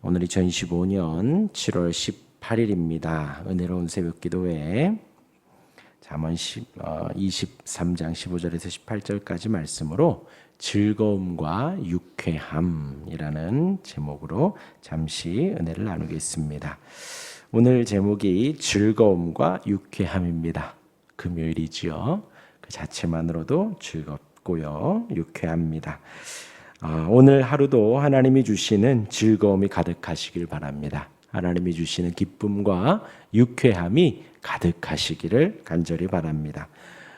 오늘 2025년 7월 18일입니다. 은혜로운 새벽기도회 잠언 23장 15절에서 18절까지 말씀으로 즐거움과 유쾌함이라는 제목으로 잠시 은혜를 나누겠습니다. 오늘 제목이 즐거움과 유쾌함입니다. 금요일이지요. 그 자체만으로도 즐겁고요. 유쾌합니다. 오늘 하루도 하나님이 주시는 즐거움이 가득하시길 바랍니다. 하나님이 주시는 기쁨과 유쾌함이 가득하시기를 간절히 바랍니다.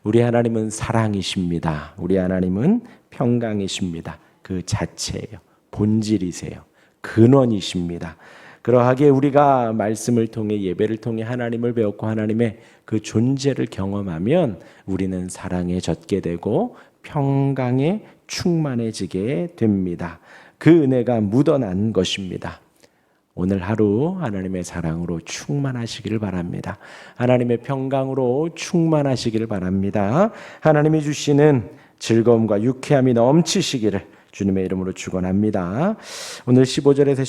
우리 하나님은 사랑이십니다. 우리 하나님은 평강이십니다. 그 자체예요. 본질이세요. 근원이십니다. 그러하게 우리가 말씀을 통해 예배를 통해 하나님을 배웠고 하나님의 그 존재를 경험하면 우리는 사랑에 젖게 되고 평강에 충만해지게 됩니다. 그 은혜가 묻어난 것입니다. 오늘 하루 하나님의 사랑으로 충만하시기를 바랍니다. 하나님의 평강으로 충만하시기를 바랍니다. 하나님이 주시는 즐거움과 유쾌함이 넘치시기를 주님의 이름으로 축원합니다. 오늘 15절에서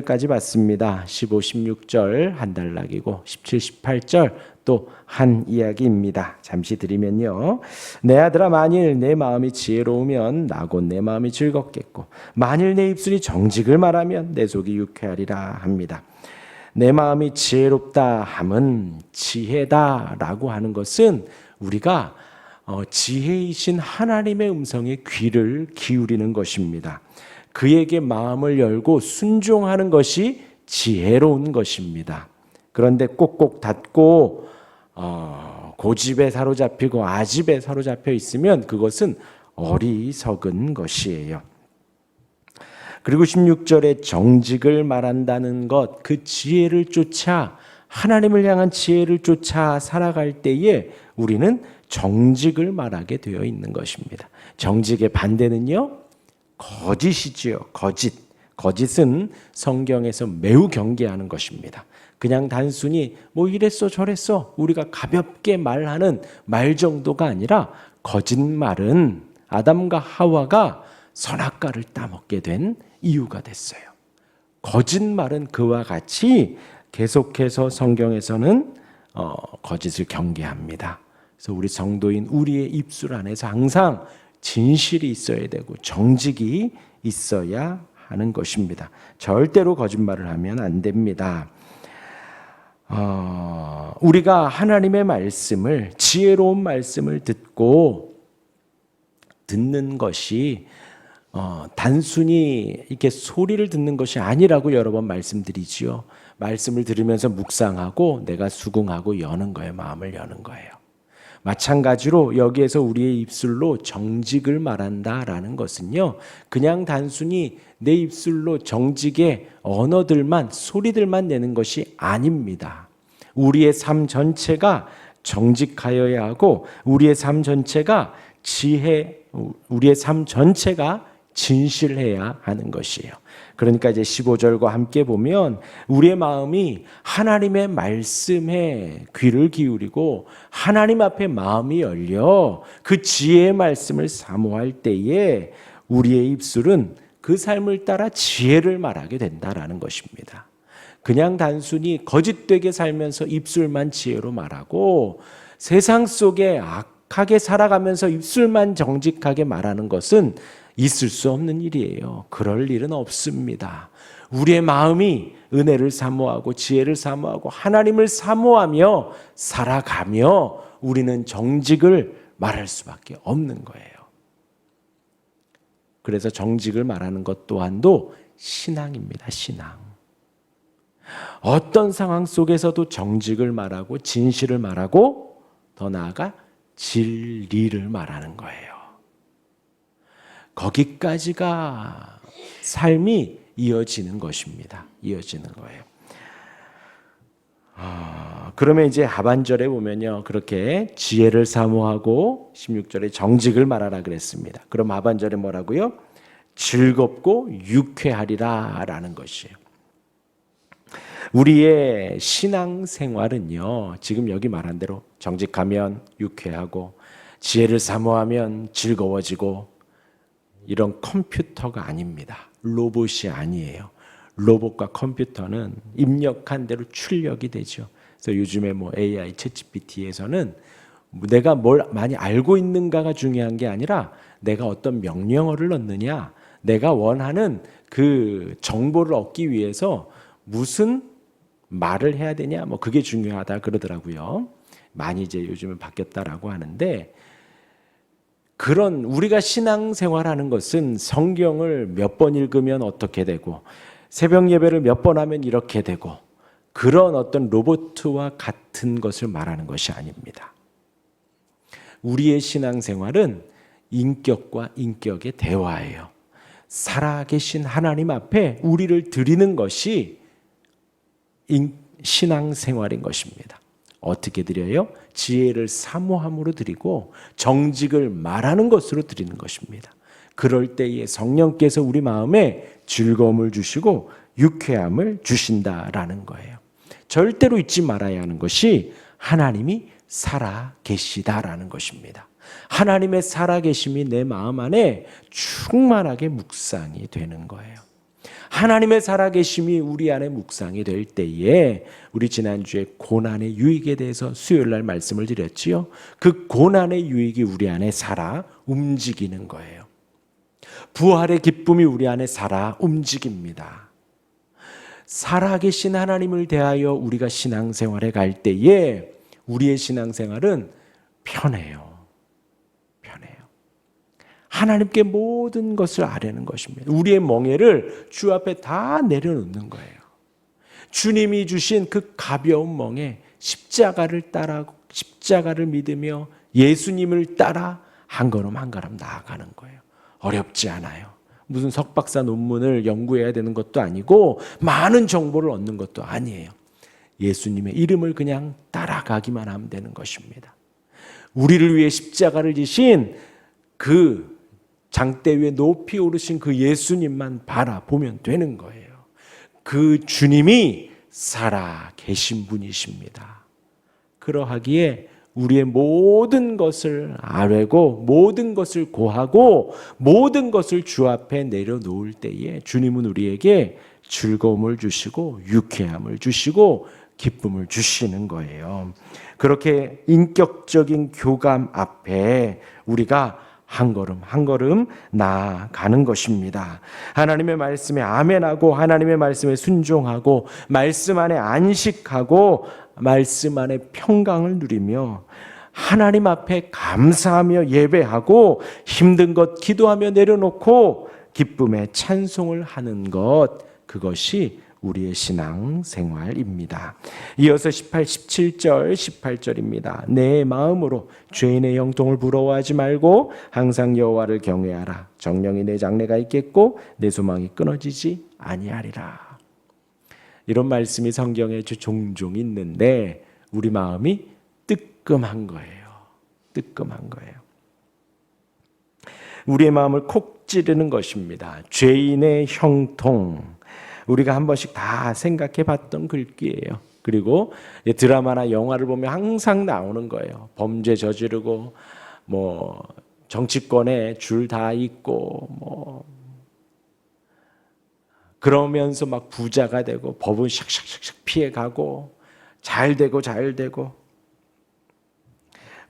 18절까지 봤습니다. 15, 16절 한 단락이고 17, 18절 또 한 이야기입니다. 잠시 드리면요. 내 아들아 만일 내 마음이 지혜로우면 나곧 내 마음이 즐겁겠고 만일 내 입술이 정직을 말하면 내 속이 유쾌하리라 합니다. 내 마음이 지혜롭다 함은 지혜다라고 하는 것은 우리가 지혜이신 하나님의 음성에 귀를 기울이는 것입니다. 그에게 마음을 열고 순종하는 것이 지혜로운 것입니다. 그런데 꼭꼭 닫고 고집에 사로잡히고 아집에 사로잡혀 있으면 그것은 어리석은 것이에요. 그리고 16절에 정직을 말한다는 것, 그 지혜를 쫓아 하나님을 향한 지혜를 쫓아 살아갈 때에 우리는 정직을 말하게 되어 있는 것입니다. 정직의 반대는요, 거짓이지요. 거짓은 성경에서 매우 경계하는 것입니다. 그냥 단순히 뭐 이랬어 저랬어 우리가 가볍게 말하는 말 정도가 아니라 거짓말은 아담과 하와가 선악과를 따먹게 된 이유가 됐어요. 거짓말은 그와 같이 계속해서 성경에서는 거짓을 경계합니다. 그래서 우리 성도인 우리의 입술 안에서 항상 진실이 있어야 되고 정직이 있어야 하는 것입니다. 절대로 거짓말을 하면 안 됩니다. 우리가 하나님의 말씀을 지혜로운 말씀을 듣는 것이 단순히 이렇게 소리를 듣는 것이 아니라고 여러 번 말씀드리지요. 말씀을 들으면서 묵상하고 내가 수긍하고 여는 거예요. 마음을 여는 거예요. 마찬가지로 여기에서 우리의 입술로 정직을 말한다라는 것은요, 그냥 단순히 내 입술로 정직의 언어들만 소리들만 내는 것이 아닙니다. 우리의 삶 전체가 정직하여야 하고 우리의 삶 전체가 우리의 삶 전체가 진실해야 하는 것이에요. 그러니까 이제 15절과 함께 보면 우리의 마음이 하나님의 말씀에 귀를 기울이고 하나님 앞에 마음이 열려 그 지혜의 말씀을 사모할 때에 우리의 입술은 그 삶을 따라 지혜를 말하게 된다라는 것입니다. 그냥 단순히 거짓되게 살면서 입술만 지혜로 말하고 세상 속에 악하게 살아가면서 입술만 정직하게 말하는 것은 있을 수 없는 일이에요. 그럴 일은 없습니다. 우리의 마음이 은혜를 사모하고 지혜를 사모하고 하나님을 사모하며 살아가며 우리는 정직을 말할 수밖에 없는 거예요. 그래서 정직을 말하는 것 또한도 신앙입니다. 신앙. 어떤 상황 속에서도 정직을 말하고 진실을 말하고 더 나아가 진리를 말하는 거예요. 거기까지가 삶이 이어지는 것입니다. 이어지는 거예요. 그러면 이제 하반절에 보면요. 그렇게 지혜를 사모하고 16절에 정직을 말하라 그랬습니다. 그럼 하반절에 뭐라고요? 즐겁고 유쾌하리라 라는 것이에요. 우리의 신앙생활은요. 지금 여기 말한 대로 정직하면 유쾌하고 지혜를 사모하면 즐거워지고 이런 컴퓨터가 아닙니다. 로봇이 아니에요. 로봇과 컴퓨터는 입력한 대로 출력이 되죠. 그래서 요즘에 뭐 AI, 챗GPT에서는 내가 뭘 많이 알고 있는가가 중요한 게 아니라 내가 어떤 명령어를 넣느냐, 내가 원하는 그 정보를 얻기 위해서 무슨 말을 해야 되냐, 뭐 그게 중요하다 그러더라고요. 많이 이제 요즘은 바뀌었다라고 하는데, 그런 우리가 신앙생활하는 것은 성경을 몇 번 읽으면 어떻게 되고 새벽 예배를 몇 번 하면 이렇게 되고 그런 어떤 로봇과 같은 것을 말하는 것이 아닙니다. 우리의 신앙생활은 인격과 인격의 대화예요. 살아계신 하나님 앞에 우리를 드리는 것이 신앙생활인 것입니다. 어떻게 드려요? 지혜를 사모함으로 드리고 정직을 말하는 것으로 드리는 것입니다. 그럴 때에 성령께서 우리 마음에 즐거움을 주시고 유쾌함을 주신다라는 거예요. 절대로 잊지 말아야 하는 것이 하나님이 살아 계시다라는 것입니다. 하나님의 살아계심이 내 마음 안에 충만하게 묵상이 되는 거예요. 하나님의 살아계심이 우리 안에 묵상이 될 때에, 우리 지난주에 고난의 유익에 대해서 수요일날 말씀을 드렸지요. 그 고난의 유익이 우리 안에 살아 움직이는 거예요. 부활의 기쁨이 우리 안에 살아 움직입니다. 살아계신 하나님을 대하여 우리가 신앙생활에 갈 때에 우리의 신앙생활은 편해요. 하나님께 모든 것을 아뢰는 것입니다. 우리의 멍에를 주 앞에 다 내려놓는 거예요. 주님이 주신 그 가벼운 멍에 십자가를 따라, 십자가를 믿으며 예수님을 따라 한 걸음 한 걸음 나아가는 거예요. 어렵지 않아요. 무슨 석박사 논문을 연구해야 되는 것도 아니고 많은 정보를 얻는 것도 아니에요. 예수님의 이름을 그냥 따라가기만 하면 되는 것입니다. 우리를 위해 십자가를 지신 그 장대 위에 높이 오르신 그 예수님만 바라보면 되는 거예요. 그 주님이 살아 계신 분이십니다. 그러하기에 우리의 모든 것을 아뢰고 모든 것을 고하고 모든 것을 주 앞에 내려놓을 때에 주님은 우리에게 즐거움을 주시고 유쾌함을 주시고 기쁨을 주시는 거예요. 그렇게 인격적인 교감 앞에 우리가 한 걸음 한 걸음 나아가는 것입니다. 하나님의 말씀에 아멘하고 하나님의 말씀에 순종하고 말씀 안에 안식하고 말씀 안에 평강을 누리며 하나님 앞에 감사하며 예배하고 힘든 것 기도하며 내려놓고 기쁨의 찬송을 하는 것, 그것이 우리의 신앙 생활입니다. 이어서 18, 17절, 18절입니다. 내 마음으로 죄인의 형통을 부러워하지 말고 항상 여호와를 경외하라. 정령이 내 장래가 있겠고 내 소망이 끊어지지 아니하리라. 이런 말씀이 성경에 종종 있는데 우리 마음이 뜨끔한 거예요. 뜨끔한 거예요. 우리의 마음을 콕 찌르는 것입니다. 죄인의 형통. 우리가 한 번씩 다 생각해 봤던 글귀예요. 그리고 드라마나 영화를 보면 항상 나오는 거예요. 범죄 저지르고 뭐 정치권에 줄 다 있고 뭐 그러면서 막 부자가 되고 법은 샥샥샥샥 피해가고 잘 되고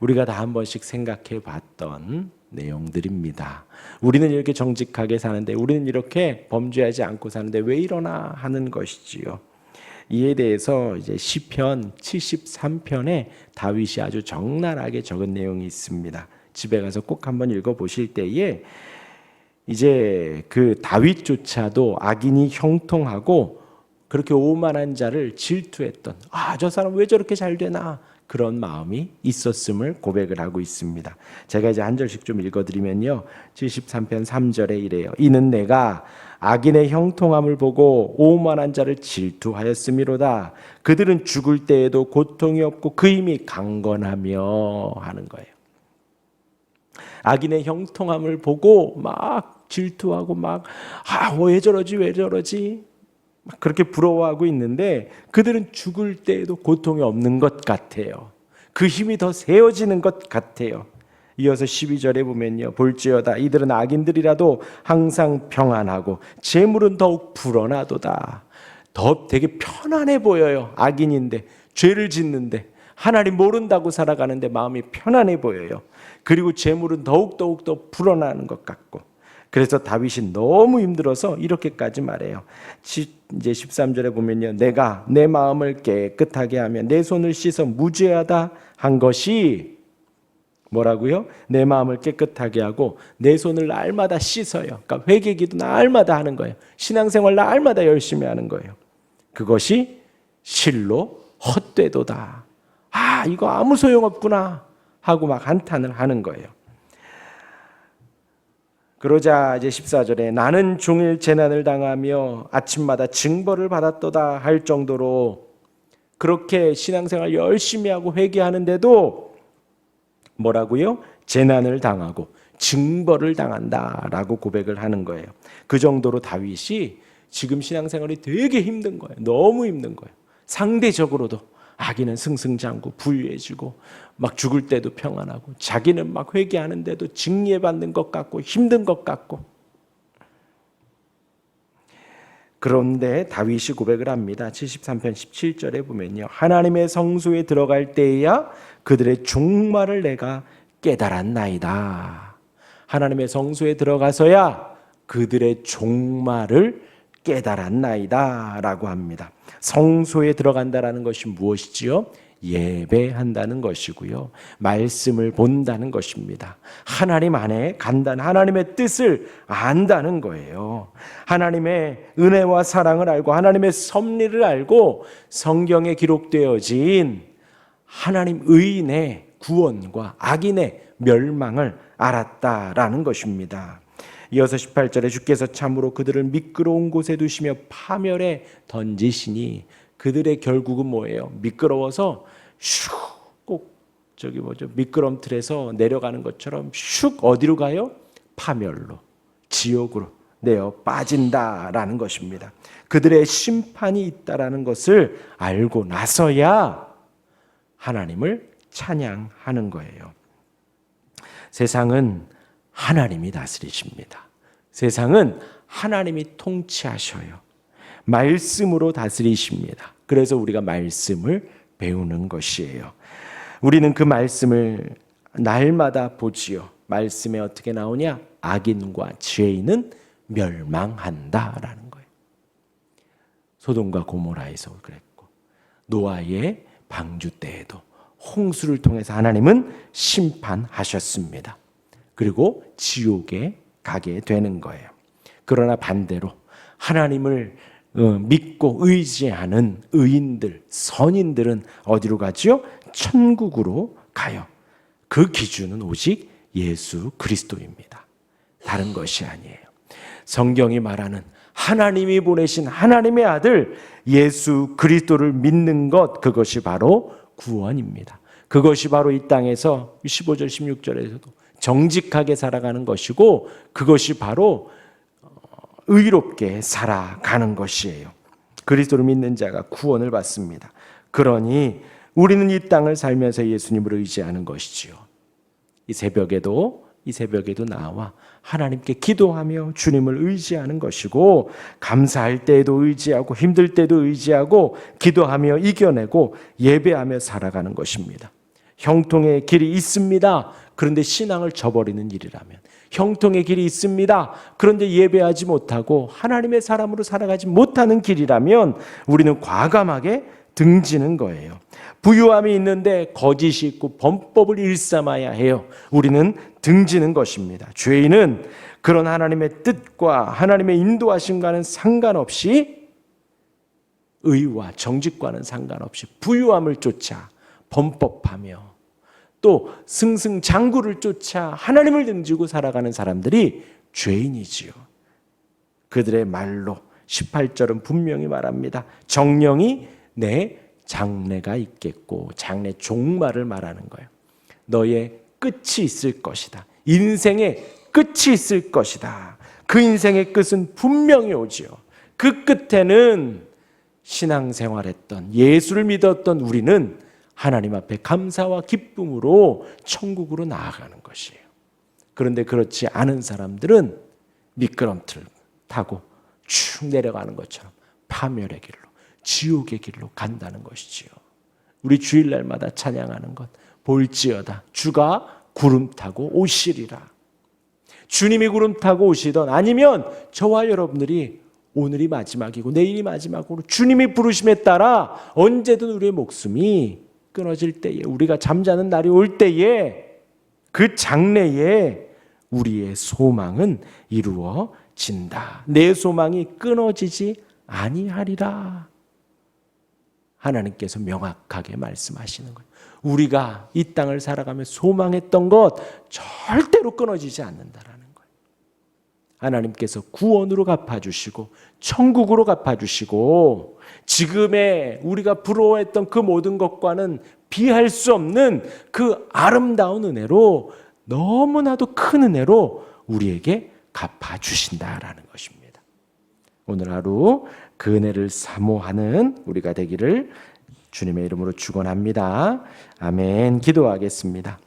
우리가 다 한 번씩 생각해 봤던 내용들입니다. 우리는 이렇게 정직하게 사는데, 우리는 이렇게 범죄하지 않고 사는데 왜 이러나 하는 것이지요. 이에 대해서 이제 시편 73편에 다윗이 아주 적나라하게 적은 내용이 있습니다. 집에 가서 꼭 한번 읽어 보실 때에 이제 그 다윗조차도 악인이 형통하고 그렇게 오만한 자를 질투했던, 저 사람 왜 저렇게 잘 되나, 그런 마음이 있었음을 고백을 하고 있습니다. 제가 이제 한 절씩 좀 읽어드리면요. 73편 3절에 이래요. 이는 내가 악인의 형통함을 보고 오만한 자를 질투하였음이로다. 그들은 죽을 때에도 고통이 없고 그 힘이 강건하며 하는 거예요. 악인의 형통함을 보고 막 질투하고 막 왜 저러지 그렇게 부러워하고 있는데 그들은 죽을 때에도 고통이 없는 것 같아요. 그 힘이 더 세어지는 것 같아요. 이어서 12절에 보면요. 볼지어다 이들은 악인들이라도 항상 평안하고 재물은 더욱 불어나도다. 더 되게 편안해 보여요. 악인인데 죄를 짓는데 하나님 모른다고 살아가는데 마음이 편안해 보여요. 그리고 재물은 더욱 더 불어나는 것 같고. 그래서 다윗이 너무 힘들어서 이렇게까지 말해요. 이제 13절에 보면요. 내가 내 마음을 깨끗하게 하며 내 손을 씻어 무죄하다 한 것이 뭐라고요? 내 마음을 깨끗하게 하고 내 손을 날마다 씻어요. 그러니까 회개기도 날마다 하는 거예요. 신앙생활 날마다 열심히 하는 거예요. 그것이 실로 헛되도다. 아, 이거 아무 소용없구나 하고 막 한탄을 하는 거예요. 그러자 이제 14절에 나는 종일 재난을 당하며 아침마다 징벌을 받았도다 할 정도로 그렇게 신앙생활 열심히 하고 회개하는데도 뭐라고요? 재난을 당하고 징벌을 당한다라고 고백을 하는 거예요. 그 정도로 다윗이 지금 신앙생활이 되게 힘든 거예요. 너무 힘든 거예요. 상대적으로도 악인은 승승장구 부유해지고 막 죽을 때도 평안하고 자기는 막 회개하는데도 징계받는 것 같고 힘든 것 같고. 그런데 다윗이 고백을 합니다. 73편 17절에 보면요. 하나님의 성소에 들어갈 때에야 그들의 종말을 내가 깨달았나이다. 하나님의 성소에 들어가서야 그들의 종말을 깨달았나이다 라고 합니다. 성소에 들어간다라는 것이 무엇이지요? 예배한다는 것이고요. 말씀을 본다는 것입니다. 하나님 안에 간다는 하나님의 뜻을 안다는 거예요. 하나님의 은혜와 사랑을 알고 하나님의 섭리를 알고 성경에 기록되어진 하나님 의인의 구원과 악인의 멸망을 알았다라는 것입니다. 이어서 18절에 주께서 참으로 그들을 미끄러운 곳에 두시며 파멸에 던지시니 그들의 결국은 뭐예요? 미끄러워서 슉 저기 미끄럼틀에서 내려가는 것처럼 슉 어디로 가요? 파멸로 지옥으로 내어 빠진다라는 것입니다. 그들의 심판이 있다라는 것을 알고 나서야 하나님을 찬양하는 거예요. 세상은 하나님이 다스리십니다. 세상은 하나님이 통치하셔요. 말씀으로 다스리십니다. 그래서 우리가 말씀을 배우는 것이에요. 우리는 그 말씀을 날마다 보지요. 말씀에 어떻게 나오냐? 악인과 죄인은 멸망한다라는 거예요. 소돔과 고모라에서 그랬고 노아의 방주 때에도 홍수를 통해서 하나님은 심판하셨습니다. 그리고 지옥에 가게 되는 거예요. 그러나 반대로 하나님을 믿고 의지하는 의인들, 선인들은 어디로 가죠? 천국으로 가요. 그 기준은 오직 예수 그리스도입니다. 다른 것이 아니에요. 성경이 말하는 하나님이 보내신 하나님의 아들 예수 그리스도를 믿는 것, 그것이 바로 구원입니다. 그것이 바로 이 땅에서 15절 16절에서도 정직하게 살아가는 것이고 그것이 바로 의롭게 살아가는 것이에요. 그리스도를 믿는 자가 구원을 받습니다. 그러니 우리는 이 땅을 살면서 예수님을 의지하는 것이지요. 이 새벽에도 나와 하나님께 기도하며 주님을 의지하는 것이고 감사할 때에도 의지하고 힘들 때도 의지하고 기도하며 이겨내고 예배하며 살아가는 것입니다. 형통의 길이 있습니다. 그런데 신앙을 저버리는 일이라면, 형통의 길이 있습니다. 그런데 예배하지 못하고 하나님의 사람으로 살아가지 못하는 길이라면 우리는 과감하게 등지는 거예요. 부유함이 있는데 거짓이 있고 범법을 일삼아야 해요. 우리는 등지는 것입니다. 죄인은 그런 하나님의 뜻과 하나님의 인도하심과는 상관없이, 의와 정직과는 상관없이 부유함을 쫓아 범법하며 또 승승장구를 쫓아 하나님을 등지고 살아가는 사람들이 죄인이지요. 그들의 말로 18절은 분명히 말합니다. 정령이 내 장래가 있겠고, 장래 종말을 말하는 거예요. 너의 끝이 있을 것이다. 인생의 끝이 있을 것이다. 그 인생의 끝은 분명히 오지요. 그 끝에는 신앙생활했던, 예수를 믿었던 우리는 하나님 앞에 감사와 기쁨으로 천국으로 나아가는 것이에요. 그런데 그렇지 않은 사람들은 미끄럼틀 타고 쭉 내려가는 것처럼 파멸의 길로, 지옥의 길로 간다는 것이지요. 우리 주일날마다 찬양하는 것, 볼지어다 주가 구름 타고 오시리라. 주님이 구름 타고 오시던, 아니면 저와 여러분들이 오늘이 마지막이고 내일이 마지막으로 주님이 부르심에 따라 언제든 우리의 목숨이 끊어질 때에, 우리가 잠자는 날이 올 때에, 그 장래에 우리의 소망은 이루어진다. 내 소망이 끊어지지 아니하리라. 하나님께서 명확하게 말씀하시는 거예요. 우리가 이 땅을 살아가며 소망했던 것 절대로 끊어지지 않는다라는 거예요. 하나님께서 구원으로 갚아주시고 천국으로 갚아주시고 지금의 우리가 부러워했던 그 모든 것과는 비할 수 없는 그 아름다운 은혜로, 너무나도 큰 은혜로 우리에게 갚아주신다라는 것입니다. 오늘 하루 그 은혜를 사모하는 우리가 되기를 주님의 이름으로 축원합니다. 아멘. 기도하겠습니다.